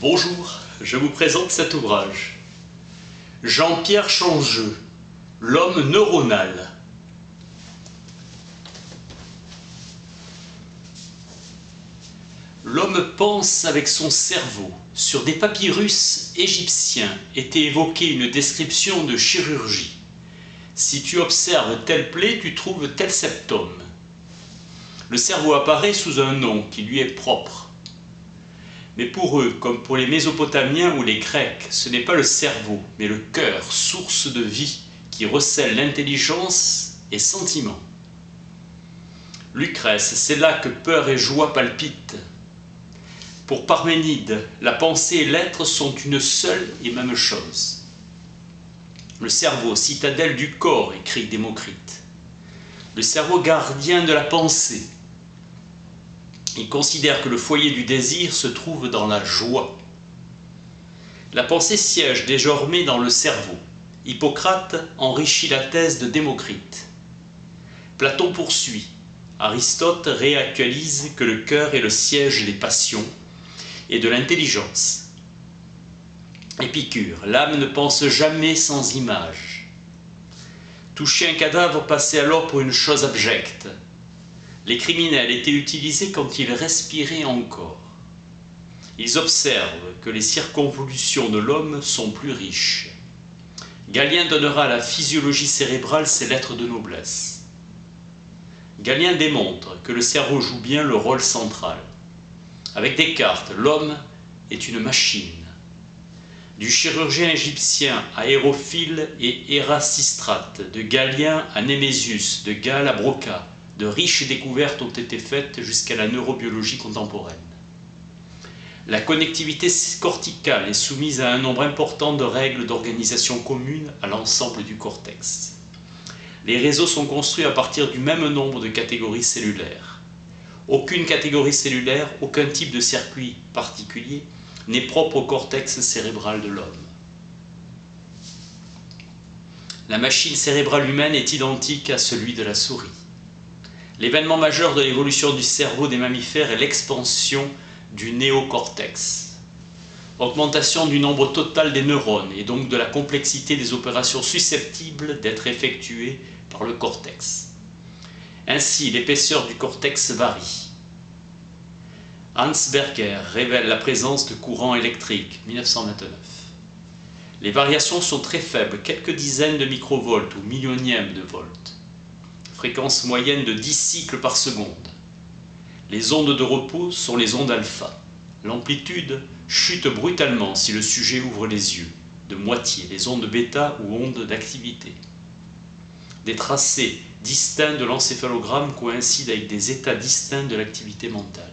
Bonjour, je vous présente cet ouvrage. Jean-Pierre Changeux, l'homme neuronal. L'homme pense avec son cerveau. Sur des papyrus égyptiens était évoquée une description de chirurgie. Si tu observes telle plaie, tu trouves tel symptôme. Le cerveau apparaît sous un nom qui lui est propre. Mais pour eux, comme pour les Mésopotamiens ou les Grecs, ce n'est pas le cerveau, mais le cœur, source de vie, qui recèle l'intelligence et sentiment. Lucrèce, c'est là que peur et joie palpitent. Pour Parménide, la pensée et l'être sont une seule et même chose. Le cerveau, citadelle du corps, écrit Démocrite. Le cerveau gardien de la pensée. Il considère que le foyer du désir se trouve dans la joie. La pensée siège désormais dans le cerveau. Hippocrate enrichit la thèse de Démocrite. Platon poursuit. Aristote réactualise que le cœur est le siège des passions et de l'intelligence. Épicure, l'âme ne pense jamais sans image. Toucher un cadavre passait alors pour une chose abjecte. Les criminels étaient utilisés quand ils respiraient encore. Ils observent que les circonvolutions de l'homme sont plus riches. Galien donnera à la physiologie cérébrale ses lettres de noblesse. Galien démontre que le cerveau joue bien le rôle central. Avec Descartes, l'homme est une machine. Du chirurgien égyptien à Hérophile et Érasistrate, de Galien à Némésius, de Gall à Broca, de riches découvertes ont été faites jusqu'à la neurobiologie contemporaine. La connectivité corticale est soumise à un nombre important de règles d'organisation communes à l'ensemble du cortex. Les réseaux sont construits à partir du même nombre de catégories cellulaires. Aucune catégorie cellulaire, aucun type de circuit particulier n'est propre au cortex cérébral de l'homme. La machine cérébrale humaine est identique à celui de la souris. L'événement majeur de l'évolution du cerveau des mammifères est l'expansion du néocortex. Augmentation du nombre total des neurones et donc de la complexité des opérations susceptibles d'être effectuées par le cortex. Ainsi, l'épaisseur du cortex varie. Hans Berger révèle la présence de courants électriques, 1929. Les variations sont très faibles, quelques dizaines de microvolts ou millionièmes de volts. Fréquence moyenne de 10 cycles par seconde. Les ondes de repos sont les ondes alpha. L'amplitude chute brutalement si le sujet ouvre les yeux, de moitié, les ondes bêta ou ondes d'activité. Des tracés distincts de l'encéphalogramme coïncident avec des états distincts de l'activité mentale.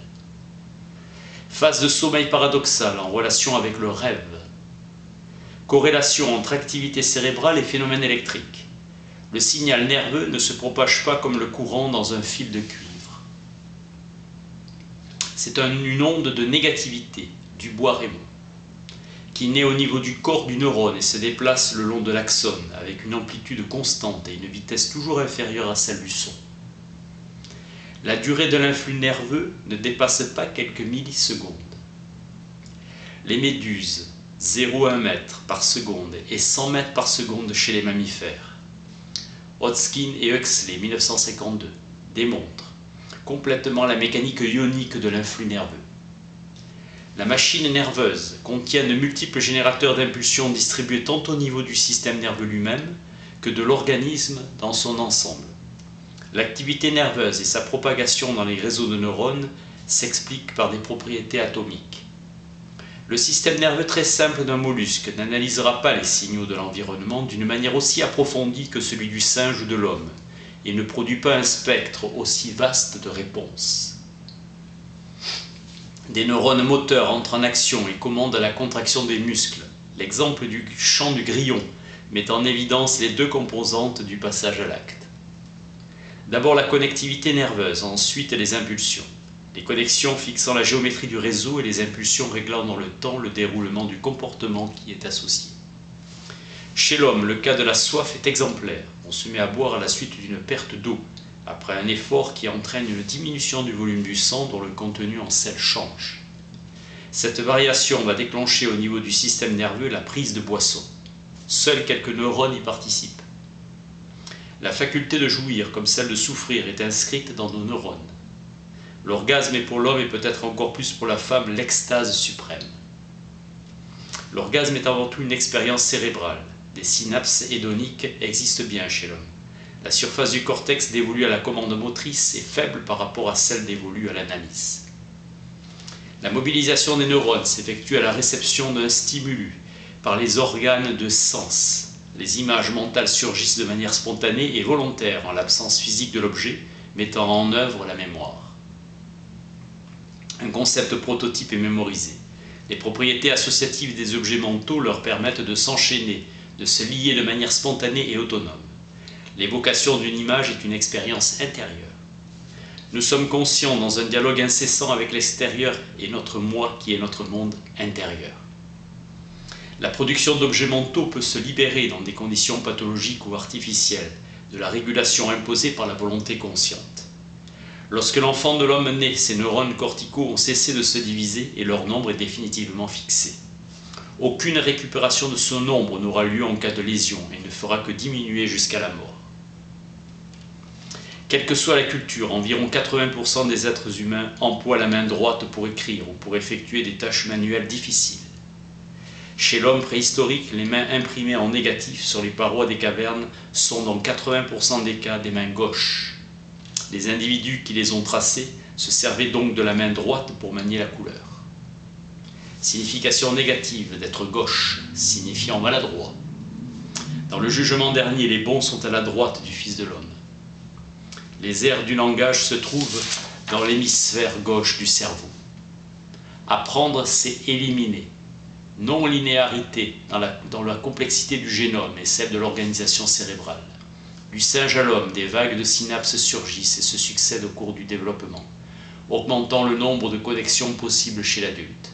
Phase de sommeil paradoxal en relation avec le rêve. Corrélation entre activité cérébrale et phénomène électrique. Le signal nerveux ne se propage pas comme le courant dans un fil de cuivre. C'est une onde de négativité, du Bois-Raymond, qui naît au niveau du corps du neurone et se déplace le long de l'axone avec une amplitude constante et une vitesse toujours inférieure à celle du son. La durée de l'influx nerveux ne dépasse pas quelques millisecondes. Les méduses, 0,1 mètre par seconde et 100 mètres par seconde chez les mammifères. Hodgkin et Huxley, 1952, démontrent complètement la mécanique ionique de l'influx nerveux. La machine nerveuse contient de multiples générateurs d'impulsions distribués tant au niveau du système nerveux lui-même que de l'organisme dans son ensemble. L'activité nerveuse et sa propagation dans les réseaux de neurones s'expliquent par des propriétés atomiques. Le système nerveux très simple d'un mollusque n'analysera pas les signaux de l'environnement d'une manière aussi approfondie que celui du singe ou de l'homme, et ne produit pas un spectre aussi vaste de réponses. Des neurones moteurs entrent en action et commandent la contraction des muscles. L'exemple du chant du grillon met en évidence les deux composantes du passage à l'acte. D'abord la connectivité nerveuse, ensuite les impulsions. Les connexions fixant la géométrie du réseau et les impulsions réglant dans le temps le déroulement du comportement qui est associé. Chez l'homme, le cas de la soif est exemplaire. On se met à boire à la suite d'une perte d'eau, après un effort qui entraîne une diminution du volume du sang dont le contenu en sel change. Cette variation va déclencher au niveau du système nerveux la prise de boisson. Seuls quelques neurones y participent. La faculté de jouir, comme celle de souffrir, est inscrite dans nos neurones. L'orgasme est pour l'homme et peut-être encore plus pour la femme l'extase suprême. L'orgasme est avant tout une expérience cérébrale. Des synapses hédoniques existent bien chez l'homme. La surface du cortex dévolue à la commande motrice est faible par rapport à celle dévolue à l'analyse. La mobilisation des neurones s'effectue à la réception d'un stimulus par les organes de sens. Les images mentales surgissent de manière spontanée et volontaire en l'absence physique de l'objet, mettant en œuvre la mémoire. Un concept prototype est mémorisé. Les propriétés associatives des objets mentaux leur permettent de s'enchaîner, de se lier de manière spontanée et autonome. L'évocation d'une image est une expérience intérieure. Nous sommes conscients dans un dialogue incessant avec l'extérieur et notre moi qui est notre monde intérieur. La production d'objets mentaux peut se libérer dans des conditions pathologiques ou artificielles de la régulation imposée par la volonté consciente. Lorsque l'enfant de l'homme naît, ses neurones corticaux ont cessé de se diviser et leur nombre est définitivement fixé. Aucune récupération de ce nombre n'aura lieu en cas de lésion et ne fera que diminuer jusqu'à la mort. Quelle que soit la culture, environ 80% des êtres humains emploient la main droite pour écrire ou pour effectuer des tâches manuelles difficiles. Chez l'homme préhistorique, les mains imprimées en négatif sur les parois des cavernes sont dans 80% des cas des mains gauches. Les individus qui les ont tracées se servaient donc de la main droite pour manier la couleur. Signification négative d'être gauche, signifiant maladroit. Dans le jugement dernier, les bons sont à la droite du Fils de l'homme. Les aires du langage se trouvent dans l'hémisphère gauche du cerveau. Apprendre, c'est éliminer. Non-linéarité dans la complexité du génome et celle de l'organisation cérébrale. Du singe à l'homme, des vagues de synapses surgissent et se succèdent au cours du développement, augmentant le nombre de connexions possibles chez l'adulte.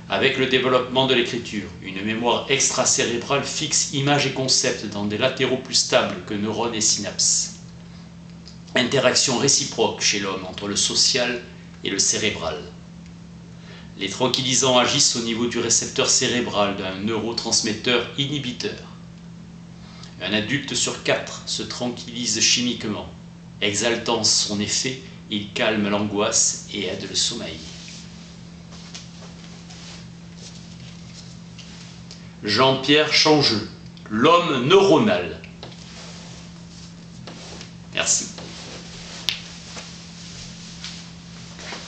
Avec le développement de l'écriture, une mémoire extracérébrale fixe images et concepts dans des latéraux plus stables que neurones et synapses. Interaction réciproque chez l'homme entre le social et le cérébral. Les tranquillisants agissent au niveau du récepteur cérébral d'un neurotransmetteur inhibiteur. Un adulte sur 4 se tranquillise chimiquement. Exaltant son effet, il calme l'angoisse et aide le sommeil. Jean-Pierre Changeux, l'homme neuronal. Merci.